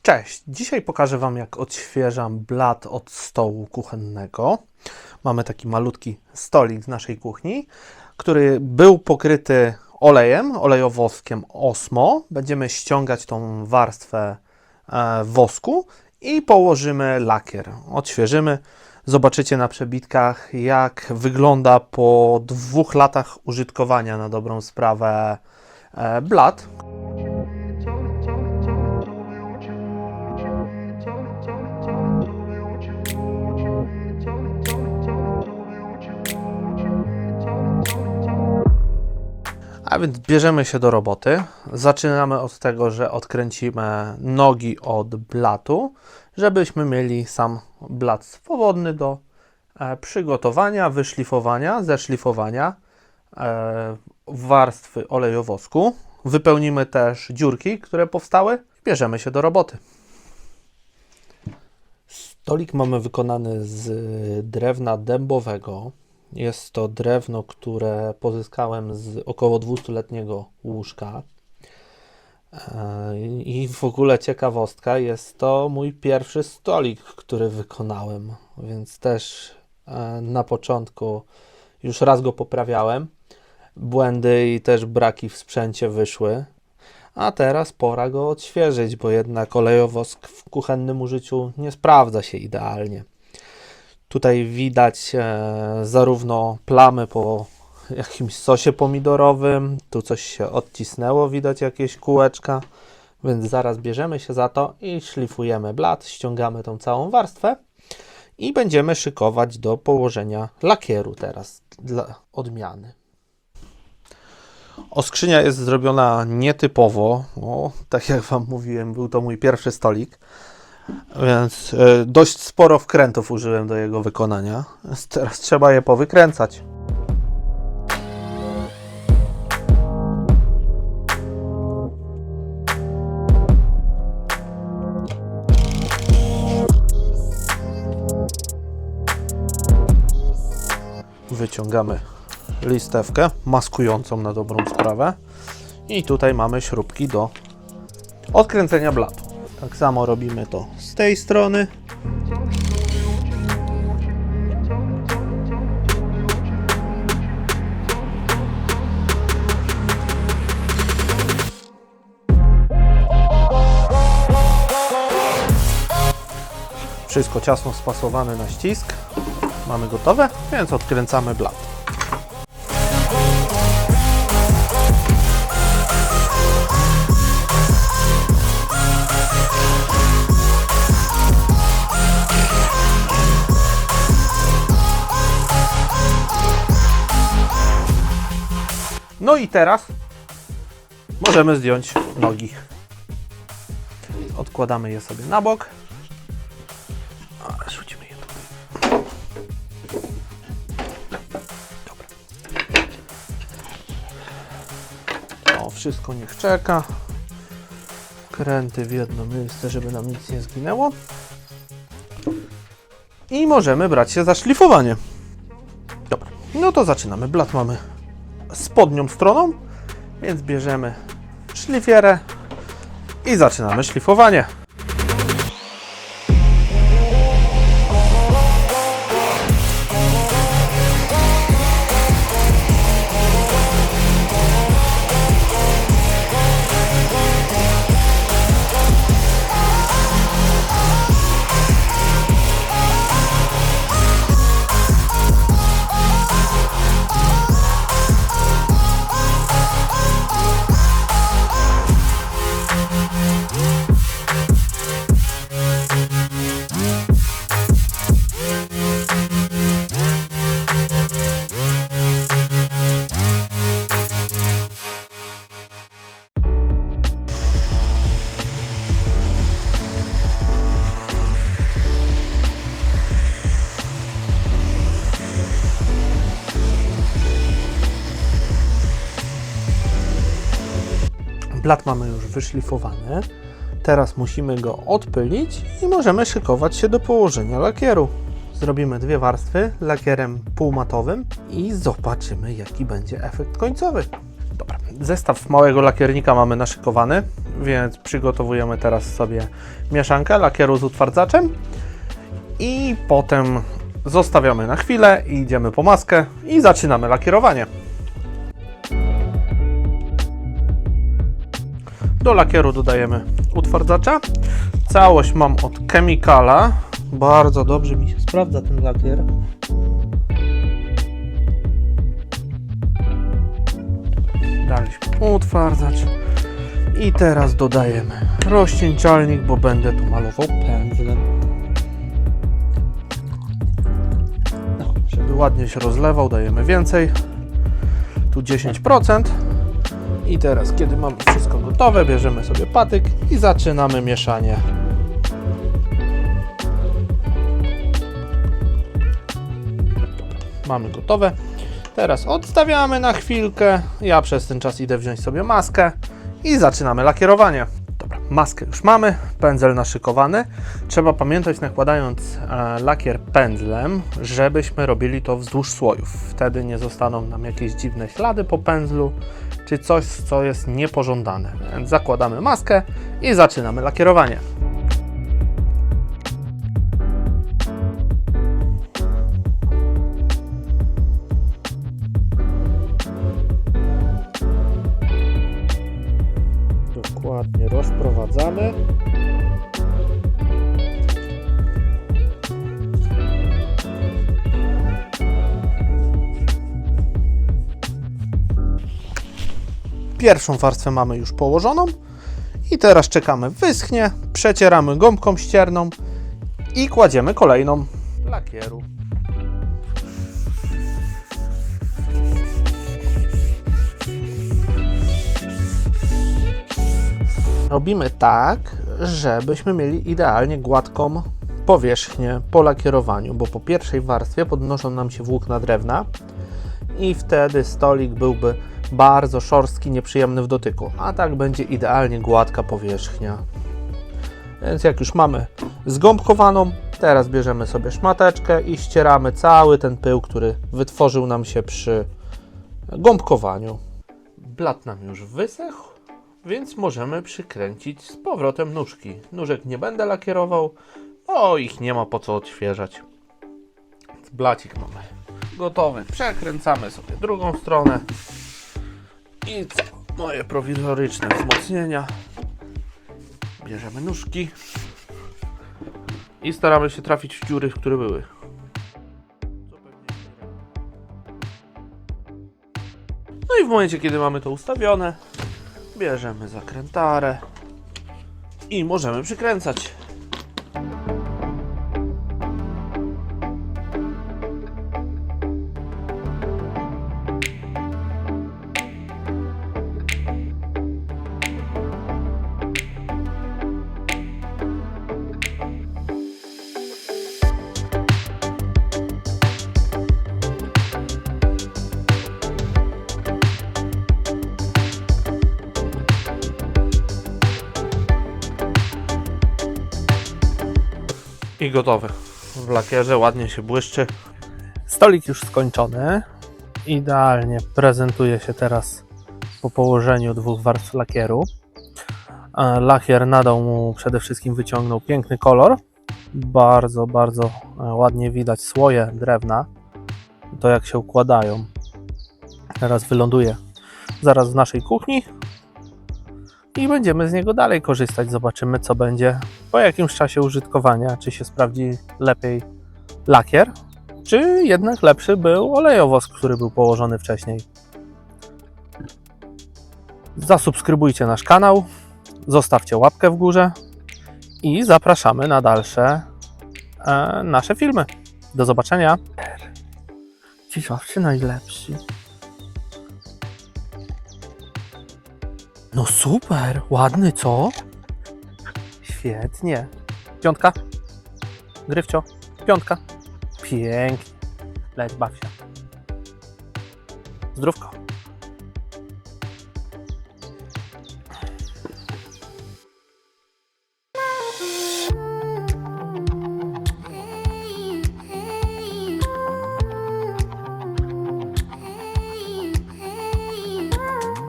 Cześć! Dzisiaj pokażę Wam, jak odświeżam blat od stołu kuchennego. Mamy taki malutki stolik z naszej kuchni, który był pokryty olejem, olejowoskiem Osmo. Będziemy ściągać tą warstwę wosku i położymy lakier. Odświeżymy. Zobaczycie na przebitkach, jak wygląda po 2 latach użytkowania na dobrą sprawę blat. A więc bierzemy się do roboty. Zaczynamy od tego, że odkręcimy nogi od blatu, żebyśmy mieli sam blat swobodny do przygotowania, wyszlifowania, zeszlifowania warstwy olejowosku. Wypełnimy też dziurki, które powstały. Bierzemy się do roboty. Stolik mamy wykonany z drewna dębowego. Jest to drewno, które pozyskałem z około 200-letniego łóżka. I w ogóle ciekawostka, jest to mój pierwszy stolik, który wykonałem, więc też na początku już raz go poprawiałem. Błędy i też braki w sprzęcie wyszły, a teraz pora go odświeżyć, bo jednak olejowosk w kuchennym użyciu nie sprawdza się idealnie. Tutaj widać zarówno plamy po jakimś sosie pomidorowym, tu coś się odcisnęło, widać jakieś kółeczka, więc zaraz bierzemy się za to i szlifujemy blat, ściągamy tą całą warstwę i będziemy szykować do położenia lakieru teraz dla odmiany. Oskrzynia jest zrobiona nietypowo, tak jak Wam mówiłem, był to mój pierwszy stolik. Więc dość sporo wkrętów użyłem do jego wykonania. Teraz trzeba je powykręcać. Wyciągamy listewkę maskującą na dobrą sprawę. I tutaj mamy śrubki do odkręcenia blatu. Tak samo robimy to z tej strony. Wszystko ciasno spasowane na ścisk. Mamy gotowe, więc odkręcamy blat. No i teraz możemy zdjąć nogi. Odkładamy je sobie na bok. Rzucimy je tutaj. Dobra. O, wszystko niech czeka. Kręty w jedno miejsce, żeby nam nic nie zginęło. I możemy brać się za szlifowanie. Dobra, no to zaczynamy. Blat mamy spodnią stroną, więc bierzemy szlifierę i zaczynamy szlifowanie. Blat mamy już wyszlifowany. Teraz musimy go odpylić i możemy szykować się do położenia lakieru. Zrobimy 2 warstwy lakierem półmatowym i zobaczymy, jaki będzie efekt końcowy. Dobra, zestaw małego lakiernika mamy naszykowany, więc przygotowujemy teraz sobie mieszankę lakieru z utwardzaczem i potem zostawiamy na chwilę i idziemy po maskę i zaczynamy lakierowanie. Do lakieru dodajemy utwardzacza. Całość mam od Chemicala. Bardzo dobrze mi się sprawdza ten lakier. Daliśmy utwardzacz. I teraz dodajemy rozcieńczalnik, bo będę tu malował pędzlem. No, żeby ładnie się rozlewał, dajemy więcej. Tu 10%. I teraz, kiedy mamy wszystko gotowe, bierzemy sobie patyk i zaczynamy mieszanie. Mamy gotowe. Teraz odstawiamy na chwilkę. Ja przez ten czas idę wziąć sobie maskę i zaczynamy lakierowanie. Dobra, maskę już mamy, pędzel naszykowany. Trzeba pamiętać, nakładając lakier pędzlem, żebyśmy robili to wzdłuż słojów. Wtedy nie zostaną nam jakieś dziwne ślady po pędzlu, czy coś, co jest niepożądane. Więc zakładamy maskę i zaczynamy lakierowanie. Dokładnie rozprowadzamy. Pierwszą warstwę mamy już położoną i teraz czekamy, wyschnie, przecieramy gąbką ścierną i kładziemy kolejną lakieru. Robimy tak, żebyśmy mieli idealnie gładką powierzchnię po lakierowaniu, bo po pierwszej warstwie podnoszą nam się włókna drewna i wtedy stolik byłby bardzo szorstki, nieprzyjemny w dotyku, a tak będzie idealnie gładka powierzchnia. Więc jak już mamy zgąbkowaną, teraz bierzemy sobie szmateczkę i ścieramy cały ten pył, który wytworzył nam się przy gąbkowaniu. Blat nam już wysechł, więc możemy przykręcić z powrotem nóżki. Nóżek nie będę lakierował, bo ich nie ma po co odświeżać. Więc blacik mamy gotowy. Przekręcamy sobie drugą stronę. I co? Moje prowizoryczne wzmocnienia. Bierzemy nóżki i staramy się trafić w dziury, w które były. No i w momencie, kiedy mamy to ustawione, bierzemy zakrętarę i możemy przykręcać. I gotowy. W lakierze ładnie się błyszczy. Stolik już skończony. Idealnie prezentuje się teraz po położeniu dwóch warstw lakieru. Lakier nadał mu, przede wszystkim wyciągnął piękny kolor. Bardzo, bardzo ładnie widać słoje drewna. To jak się układają. Teraz wyląduje zaraz w naszej kuchni. I będziemy z niego dalej korzystać. Zobaczymy, co będzie po jakimś czasie użytkowania. Czy się sprawdzi lepiej lakier, czy jednak lepszy był olejowosk, który był położony wcześniej. Zasubskrybujcie nasz kanał, zostawcie łapkę w górze i zapraszamy na dalsze nasze filmy. Do zobaczenia. Ci zawsze najlepsi. No super, ładny, co? Świetnie. Piątka. Gryfcio. Piątka. Pięknie. Leć, baw się. Zdrówko.